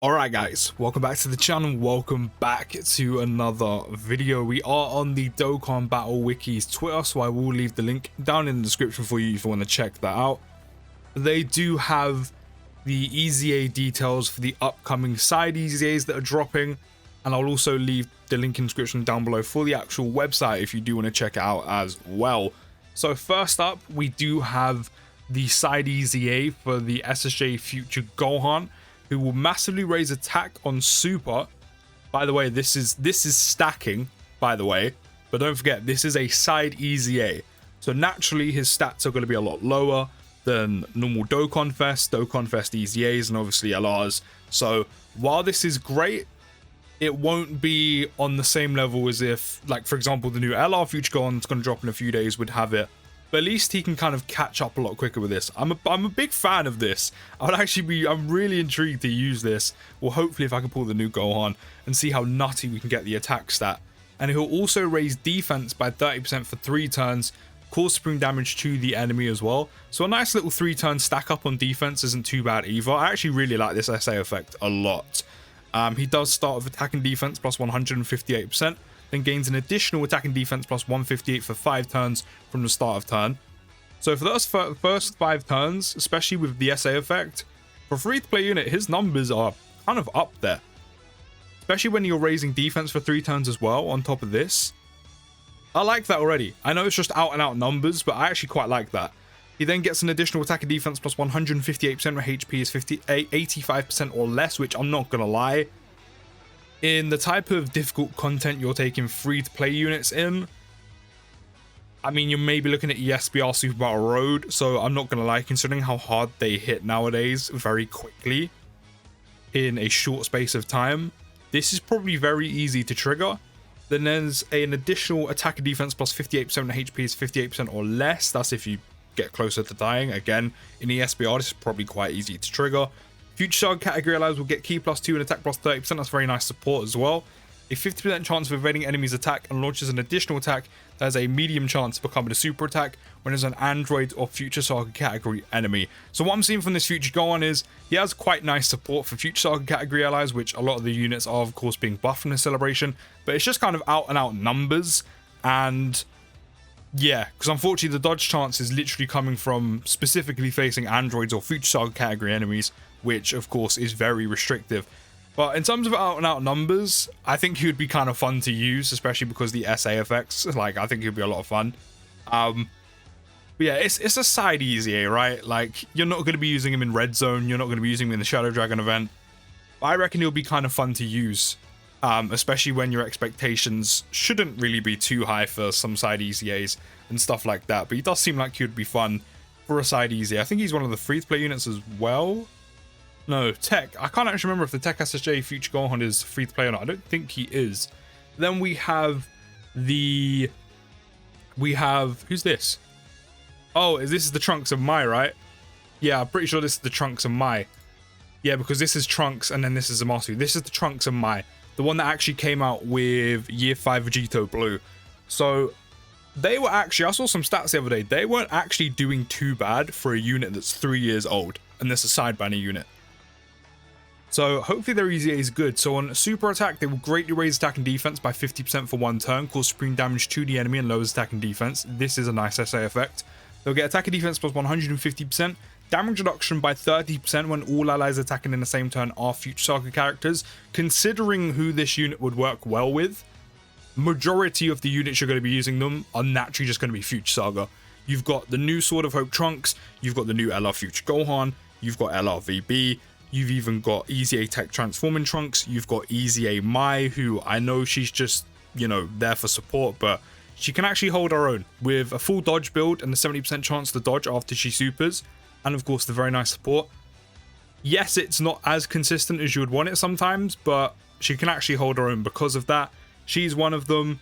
Alright guys, welcome back to the channel, welcome back to another video. We are on the Dokkan Battle Wiki's Twitter, so I will leave the link down in the description for you if you want to check that out. They do have the EZA details for the upcoming side EZAs that are dropping, and I'll also leave the link in the description down below for the actual website if you do want to check it out as well. So first up, we do have the side EZA for the SSJ Future Gohan, who will massively raise attack on Super. By the way, this is stacking, by the way, but don't forget this is a side EZA, so naturally his stats are going to be a lot lower than normal Dokkan Fest EZAs, and obviously LRs. So while this is great, it won't be on the same level as if, like, for example, the new LR Future Gohan is going to drop in a few days would have it. But at least he can kind of catch up a lot quicker with this. I'm a big fan of this. I'm really intrigued to use this. Well, hopefully if I can pull the new Gohan and see how nutty we can get the attack stat. And he'll also raise defense by 30% for 3 turns, cause supreme damage to the enemy as well. So a nice little 3-turn stack up on defense isn't too bad either. I actually really like this SA effect a lot. He does start with attack and defense plus 158%. Then gains an additional attack and defense plus 158 for 5 turns from the start of turn. So for those first 5 turns, especially with the SA effect, for a free-to-play unit, his numbers are kind of up there. Especially when you're raising defense for 3 turns as well on top of this. I like that already. I know it's just out-and-out numbers, but I actually quite like that. He then gets an additional attack and defense plus 158% where HP is 85% or less, which I'm not going to lie. In the type of difficult content you're taking free-to-play units in, I mean, you're maybe looking at ESBR Super Battle Road, so I'm not going to lie, considering how hard they hit nowadays very quickly in a short space of time, this is probably very easy to trigger. Then there's an additional attack and defense plus 58% when HP is 58% or less. That's if you get closer to dying. Again, in ESBR, this is probably quite easy to trigger. Future Saga category allies will get Ki +2 and attack +30%. That's very nice support as well. A 50% chance of evading enemies' attack and launches an additional attack that has a medium chance of becoming a super attack when there's an Android or Future Saga category enemy. So what I'm seeing from this Future Gohan is he has quite nice support for Future Saga category allies, which a lot of the units are of course being buffed in the celebration, but it's just kind of out and out numbers. And yeah, because unfortunately the dodge chance is literally coming from specifically facing androids or Future Saga category enemies, which of course is very restrictive. But in terms of out and out numbers, I think he would be kind of fun to use, especially because the SA effects, like, I think he'd be a lot of fun. But yeah, it's a side EZA, right? Like, you're not going to be using him in Red Zone, you're not going to be using him in the Shadow Dragon event. But I reckon he'll be kind of fun to use, especially when your expectations shouldn't really be too high for some side EZAs and stuff like that. But he does seem like he would be fun for a side EZA. I think he's one of the free-to-play units as well. No, TEQ. I can't actually remember if the TEQ SSJ Future Gohan is free to play or not. I don't think he is. Then we have who's this? Oh, this is the Trunks of MAI, right? Yeah, I'm pretty sure this is the Trunks of MAI. Yeah, because this is Trunks and then this is Zamasu. This is the Trunks of MAI, the one that actually came out with Year 5 Vegito Blue. So they were actually, I saw some stats the other day, they weren't actually doing too bad for a unit that's 3 years old, and this is a side banner unit. So hopefully their EZA is good. So on super attack, they will greatly raise attack and defense by 50% for 1 turn, cause supreme damage to the enemy and lowers attack and defense. This is a nice SA effect. They'll get attack and defense plus 150%, damage reduction by 30% when all allies attacking in the same turn are Future Saga characters. Considering who this unit would work well with, majority of the units you're going to be using them are naturally just going to be Future Saga. You've got the new Sword of Hope Trunks, you've got the new LR Future Gohan, you've got LR VB, you've even got EZA Tech Transforming Trunks, you've got EZA MAI, who I know she's just, you know, there for support, but she can actually hold her own with a full dodge build and a 70% chance to dodge after she supers, and of course the very nice support. Yes, it's not as consistent as you would want it sometimes, but she can actually hold her own because of that. She's one of them.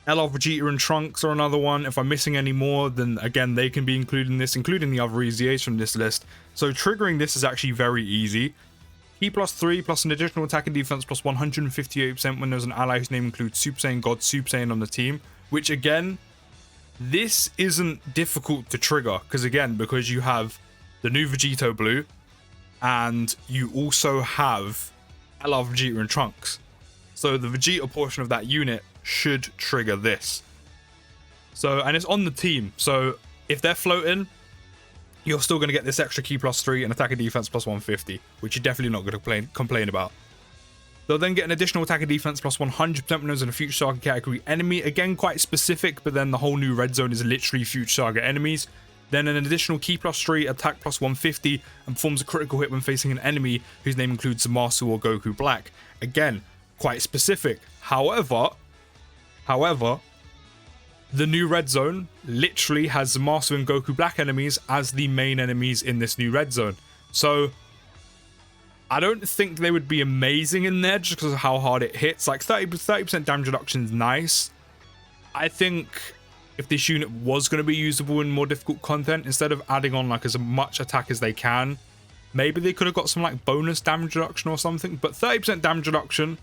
LR Vegeta and Trunks are another one. If I'm missing any more, then again, they can be included in this, including the other EZAs from this list. So triggering this is actually very easy. Ki +3 plus an additional attack and defense plus 158% when there's an ally whose name includes Super Saiyan God, Super Saiyan on the team. Which again, this isn't difficult to trigger. Because again, because you have the new Vegito Blue, and you also have LR Vegeta and Trunks. So the Vegeta portion of that unit should trigger this. So, and it's on the team. So if they're floating, you're still going to get this extra key +3 and attack and defense +150, which you're definitely not going to complain about. They'll then get an additional attack and defense +100% when there's in a Future Saga category enemy. Again, quite specific, but then the whole new red zone is literally Future Saga enemies. Then an additional key +3, attack +150, and performs a critical hit when facing an enemy whose name includes Zamasu or Goku Black. Again, quite specific. However, the new red zone literally has Zamasu and Goku Black enemies as the main enemies in this new red zone. So I don't think they would be amazing in there just because of how hard it hits. Like 30% damage reduction is nice. I think if this unit was going to be usable in more difficult content, instead of adding on like as much attack as they can, maybe they could have got some like bonus damage reduction or something. But 30% damage reduction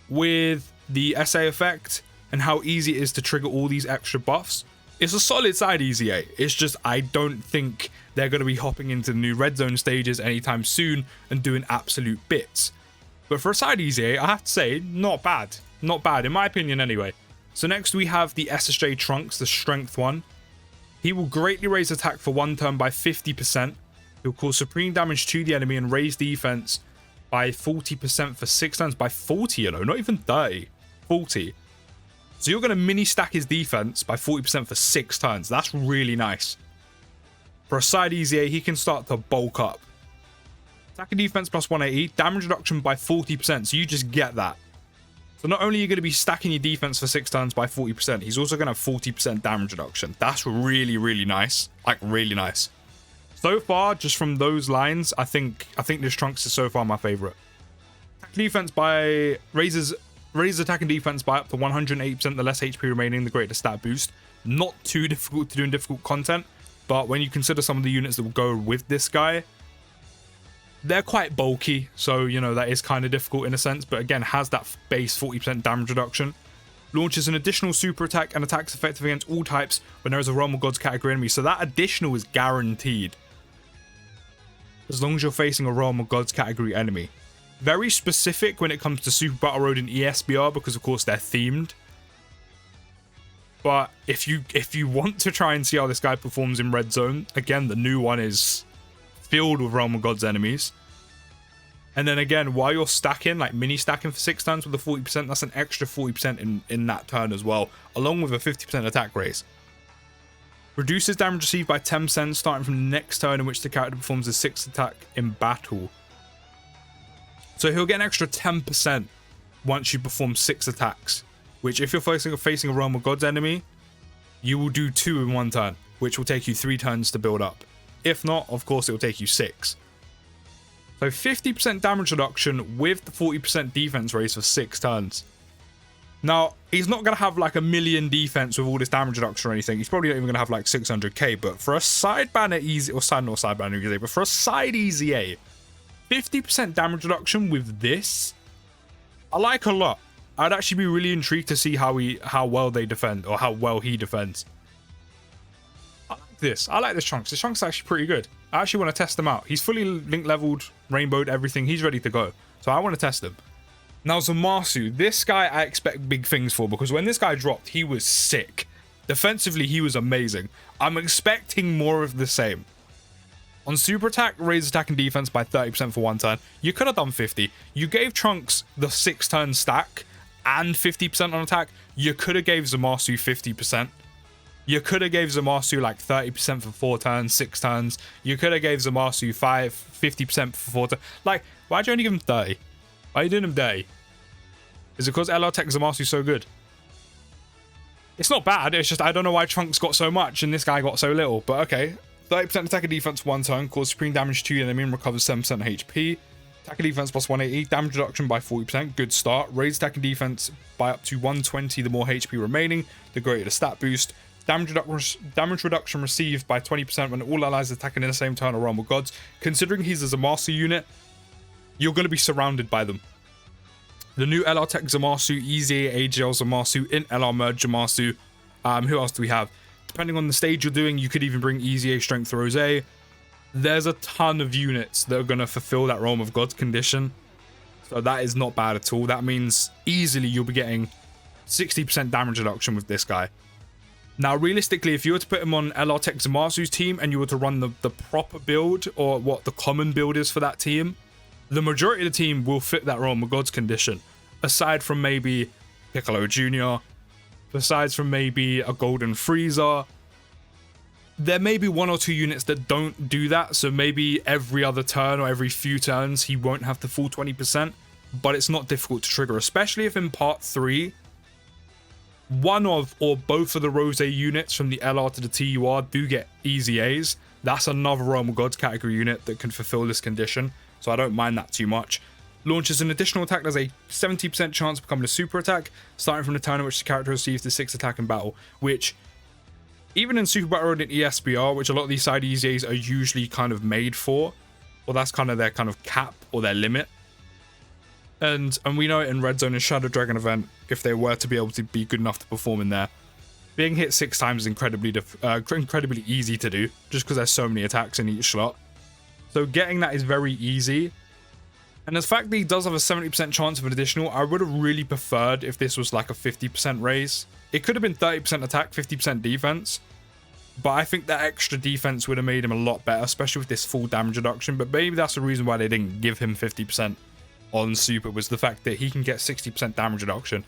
with the SA effect and how easy it is to trigger all these extra buffs, it's a solid side EZA. It's just I don't think they're going to be hopping into the new red zone stages anytime soon and doing absolute bits. But for a side EZA, I have to say, not bad. Not bad, in my opinion anyway. So next we have the SSJ Trunks, the strength one. He will greatly raise attack for 1 turn by 50%. He'll cause supreme damage to the enemy and raise defense by 40% for 6 turns. By 40, you know, not even 30. 40. So you're going to mini stack his defense by 40% for 6 turns. That's really nice. For a side EZA, he can start to bulk up. Attack and defense +180, damage reduction by 40%. So you just get that. So not only are you going to be stacking your defense for 6 turns by 40%, he's also going to have 40% damage reduction. That's really, really nice. Like, really nice. So far, just from those lines, I think this Trunks is so far my favorite. Attack defense by raises attack and defense by up to 180%, the less HP remaining, the greater stat boost. Not too difficult to do in difficult content, but when you consider some of the units that will go with this guy, they're quite bulky, so, you know, that is kind of difficult in a sense, but again, has that base 40% damage reduction. Launches an additional super attack and attacks effective against all types when there is a Realm of Gods category enemy, so that additional is guaranteed. As long as you're facing a Realm of Gods category enemy. Very specific when it comes to Super Battle Road and ESBR, because of course they're themed. But if you want to try and see how this guy performs in Red Zone, again, the new one is filled with Realm of Gods enemies. And then again, while you're stacking, like mini stacking for 6 turns with the 40%, that's an extra 40% in that turn as well, along with a 50% attack raise. Reduces damage received by 10% starting from the next turn in which the character performs a 6th attack in battle. So he'll get an extra 10% once you perform 6 attacks, which if you're facing a Realm of Gods enemy, you will do 2 in 1 turn, which will take you 3 turns to build up. If not, of course, it will take you 6. So 50% damage reduction with the 40% defense raise for 6 turns. Now, he's not going to have like a million defense with all this damage reduction or anything. He's probably not even going to have like 600k, but for a side banner EZA, or side, not side banner EZA, but for a side EZA, 50% damage reduction with this, I like a lot. I'd actually be really intrigued to see how well they defend, or how well he defends. I like this Trunks. This Trunks is actually pretty good. I actually want to test him out. He's fully link leveled, rainbowed, everything. He's ready to go. So I want to test him. Now Zamasu, this guy I expect big things for, because when this guy dropped, he was sick. Defensively, he was amazing. I'm expecting more of the same. On super attack, raise attack and defense by 30% for 1 turn. You could have done 50. You gave Trunks the 6 turn stack and 50% on attack. You could have gave Zamasu 50%. You could have gave Zamasu like 30% for 4 turns, 6 turns. You could have gave Zamasu 50% for 4 turns. Like, why'd you only give him 30? Why are you doing him day? Is it because LR Tech Zamasu so good? It's not bad, it's just I don't know why Trunks got so much and this guy got so little, but okay. 30% attack and defense 1 turn, cause supreme damage to the enemy and recovers 7% HP. Attack and defense plus 180, damage reduction by 40%, good start. Raise attack and defense by up to 120, the more HP remaining, the greater the stat boost. Damage reduction received by 20% when all allies attacking in the same turn or Realm of Gods. Considering he's a Zamasu unit, you're going to be surrounded by them. The new LR Tech Zamasu, EZA AGL Zamasu, in LR Merge Zamasu. Who else do we have? Depending on the stage you're doing, you could even bring EZA Strength Rose. there's a ton of units that are going to fulfill that Realm of Gods condition. So that is not bad at all. That means easily you'll be getting 60% damage reduction with this guy. Now, realistically, if you were to put him on LR Tech Zamasu's team and you were to run the proper build, or what the common build is for that team, the majority of the team will fit that Realm of Gods condition. Aside from maybe Piccolo Jr., besides from maybe a Golden Frieza, there may be 1 or 2 units that don't do that, so maybe every other turn or every few turns he won't have the full 20%, but it's not difficult to trigger, especially if in part 3, one of or both of the Rose units from the LR to the TUR do get EZAs. That's another Realm of Gods category unit that can fulfill this condition, so I don't mind that too much. Launches an additional attack. There's a 70% chance of becoming a super attack, starting from the turn in which the character receives the 6th attack in battle, which even in Super Battle Road and ESBR, which a lot of these side EZAs are usually kind of made for, or that's kind of their kind of cap or their limit. And we know it in Red Zone and Shadow Dragon event, if they were to be able to be good enough to perform in there, being hit 6 times is incredibly easy to do, just because there's so many attacks in each slot. So getting that is very easy. And the fact that he does have a 70% chance of an additional, I would have really preferred if this was like a 50% raise. It could have been 30% attack, 50% defense. But I think that extra defense would have made him a lot better, especially with this full damage reduction. But maybe that's the reason why they didn't give him 50% on Super, was the fact that he can get 60% damage reduction.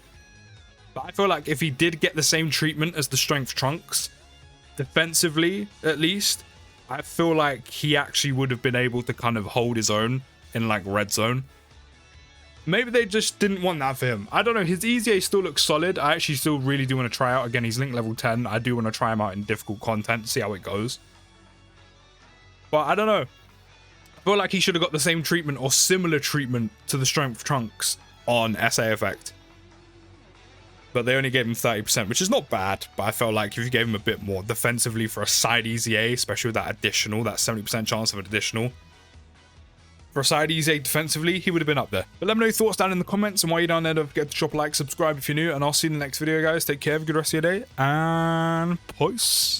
But I feel like if he did get the same treatment as the Strength Trunks, defensively at least, I feel like he actually would have been able to kind of hold his own in like Red Zone. Maybe they just didn't want that for him. I don't know. His EZA still looks solid. I actually still really do want to try out. Again, he's link level 10. I do want to try him out in difficult content, see how it goes. But I don't know. I feel like he should have got the same treatment or similar treatment to the Strength Trunks on SA Effect. But they only gave him 30%, which is not bad. But I felt like if you gave him a bit more defensively for a side EZA, especially with that additional, that 70% chance of an additional, for a side EZA defensively, he would have been up there. But let me know your thoughts down in the comments, and while you're down there, don't forget to drop a like, subscribe if you're new, and I'll see you in the next video, guys. Take care, have a good rest of your day, and peace.